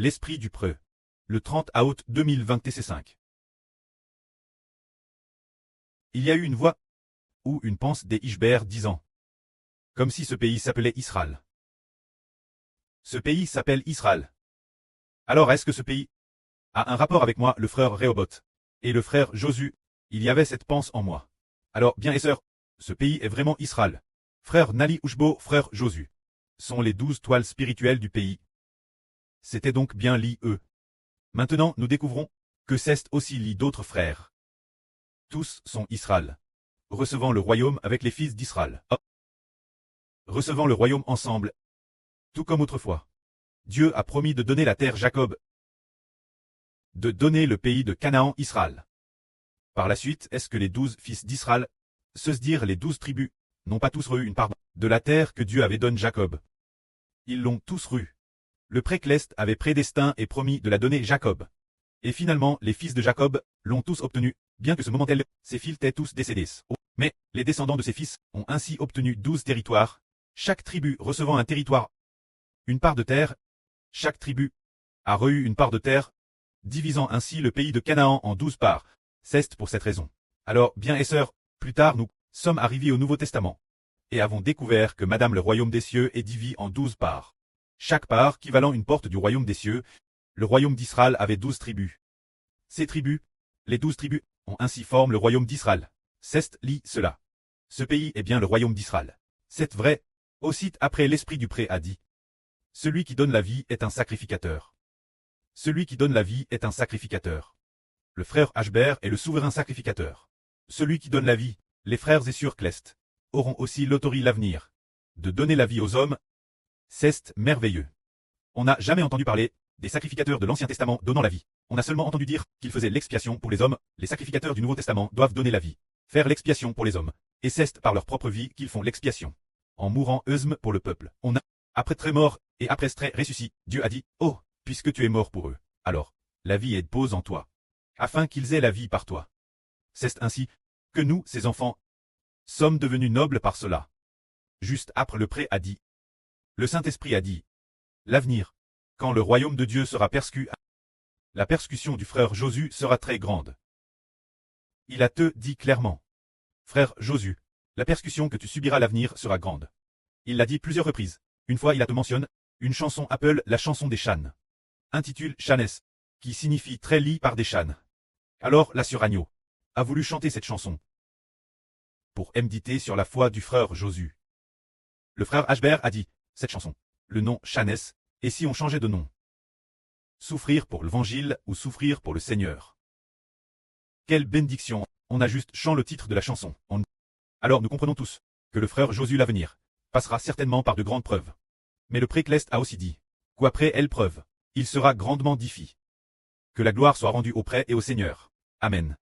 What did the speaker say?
L'esprit du preux. Le 30 août 2020 TC5. Il y a eu une voix, ou une pensée des Ishbert disant. Comme si ce pays s'appelait Israël. Ce pays s'appelle Israël. Alors est-ce que ce pays a un rapport avec moi, le frère Rehoboth, et le frère Josu? Il y avait cette pensée en moi. Alors, bien et sœurs, ce pays est vraiment Israël. Frère Nali Ushbo, frère Josu, sont les 12 toiles spirituelles du pays. C'était donc bien eux. Maintenant, nous découvrons que c'est aussi d'autres frères. Tous sont Israël. Recevant le royaume avec les fils d'Israël. Oh. Recevant le royaume ensemble. Tout comme autrefois. Dieu a promis de donner la terre Jacob. De donner le pays de Canaan Israël. Par la suite, est-ce que les 12 fils d'Israël, se dire les 12 tribus, n'ont pas tous reçu une part de la terre que Dieu avait donné Jacob? Ils l'ont tous reçu. Le précleste avait prédestiné et promis de la donner Jacob. Et finalement, les fils de Jacob l'ont tous obtenu, bien que ce moment tel, ses fils étaient tous décédés. Mais, les descendants de ses fils ont ainsi obtenu 12 territoires, chaque tribu recevant un territoire, une part de terre. Chaque tribu a reçu une part de terre, divisant ainsi le pays de Canaan en 12 parts. C'est pour cette raison. Alors, bien et sœurs, plus tard nous sommes arrivés au Nouveau Testament, et avons découvert que Madame le royaume des cieux est divisé en 12 parts. Chaque part équivalent une porte du royaume des cieux. Le royaume d'Israël avait 12 tribus. Ces tribus, les 12 tribus, ont ainsi formé le royaume d'Israël. C'est cela. Ce pays est bien le royaume d'Israël. C'est vrai. Aussitôt après l'esprit du pré a dit. Celui qui donne la vie est un sacrificateur. Celui qui donne la vie est un sacrificateur. Le frère Ashbert est le souverain sacrificateur. Celui qui donne la vie, les frères et sœurs Clest, auront aussi l'autorité l'avenir. De donner la vie aux hommes. C'est merveilleux. On n'a jamais entendu parler des sacrificateurs de l'Ancien Testament donnant la vie. On a seulement entendu dire qu'ils faisaient l'expiation pour les hommes. Les sacrificateurs du Nouveau Testament doivent donner la vie, faire l'expiation pour les hommes. Et c'est par leur propre vie qu'ils font l'expiation. En mourant eux-mêmes pour le peuple. On a, après très mort, et après très ressuscité, Dieu a dit, oh, puisque tu es mort pour eux, alors, la vie est pose en toi, afin qu'ils aient la vie par toi. C'est ainsi que nous, ses enfants, sommes devenus nobles par cela. Juste après le pré a dit. Le Saint-Esprit a dit. L'avenir, quand le royaume de Dieu sera persécuté, la persécution du frère Josu sera très grande. Il a te dit clairement. Frère Josu, la persécution que tu subiras à l'avenir sera grande. Il l'a dit plusieurs reprises. Une fois il a te mentionné, une chanson appelle la chanson des chânes. Intitule Chanes, qui signifie très lit par des chânes. Alors la sœur Agneau a voulu chanter cette chanson. Pour méditer sur la foi du frère Josu. Le frère Ashbert a dit, cette chanson, le nom Chanes, et si on changeait de nom? Souffrir pour l'évangile ou souffrir pour le Seigneur? Quelle bénédiction! On a juste chanté le titre de la chanson. Alors nous comprenons tous que le frère Josu l'avenir passera certainement par de grandes preuves. Mais le précleste a aussi dit, qu'après l'épreuve, il sera grandement difficile. Que la gloire soit rendue au prêtre et au Seigneur. Amen.